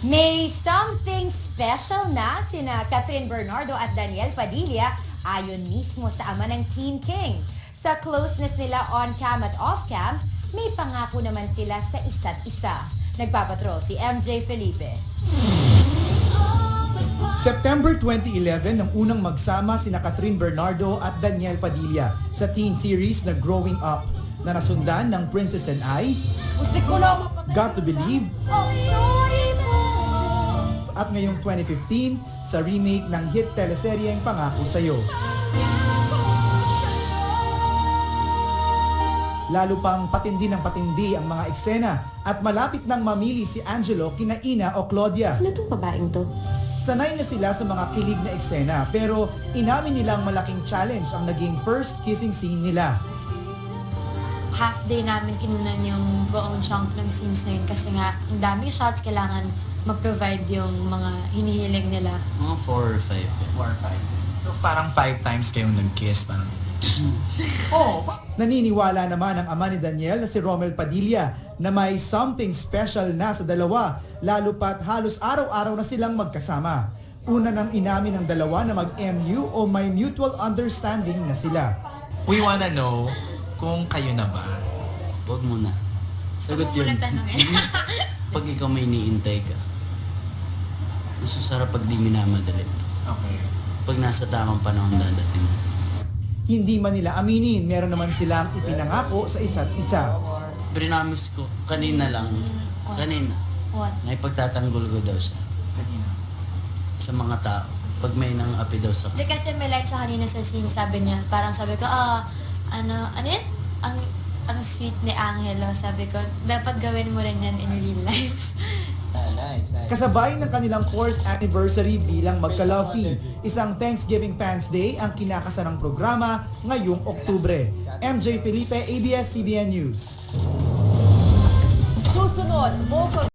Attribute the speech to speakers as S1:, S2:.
S1: May something special na sina Catherine Bernardo at Daniel Padilla ayon mismo sa ama ng Teen King. Sa closeness nila on-cam at off-cam, may pangako naman sila sa isa't isa. Nagpapatrol si MJ Felipe.
S2: September 2011 nang unang magsama sina Catherine Bernardo at Daniel Padilla sa teen series na Growing Up na nasundan ng Princess and I, Got to Believe, at ngayong 2015 sa remake ng hit teleseryeng Pangako Sa'yo. Lalo pang patindi ng patindi ang mga eksena at malapit nang mamili si Angelo kina Ina o Claudia.
S3: Sino tong babaeng to?
S2: Sanay na sila sa mga kilig na eksena pero inamin nilang malaking challenge ang naging first kissing scene nila.
S4: Half day namin kinunan yung buong chunk ng scenes na yun kasi nga ang daming shots kailangan mag-provide yung mga hinihiling nila.
S5: Mga 4 or 5.
S6: 4 or 5. So parang 5 times kayong nag-kiss, parang...
S2: Naniniwala naman ang ama ni Daniel na si Romel Padilla na may something special na sa dalawa lalo pat halos araw-araw na silang magkasama. Una nang inamin ng dalawa na mag-MU o may mutual understanding na sila.
S6: We wanna know kung kayo na ba?
S5: Huwag mo na. Sagot yun. Pag ikaw may iniintay ka, mas sarap pag di minamadali.
S6: Okay.
S5: Pag nasa tamang panahon dadating.
S2: Hindi man nila aminin, meron naman silang ipinangako sa isa't isa.
S5: Prinamis ko, kanina lang. Kanina.
S4: What?
S5: May pagtatanggol ko daw siya.
S6: Kanina.
S5: Sa mga tao. Pag may nang api daw sa
S4: Hindi kasi may like siya kanina sa scene, sabi niya, parang sabi ko, ano yun? Ang sweet ni Angelo, sabi ko, dapat gawin mo rin yan in real life.
S2: Kasabay ng kanilang 4th anniversary bilang magka-love team. Isang Thanksgiving Fans Day ang kinakasarang programa ngayong Oktubre. MJ Felipe, ABS-CBN News.
S1: Susunod,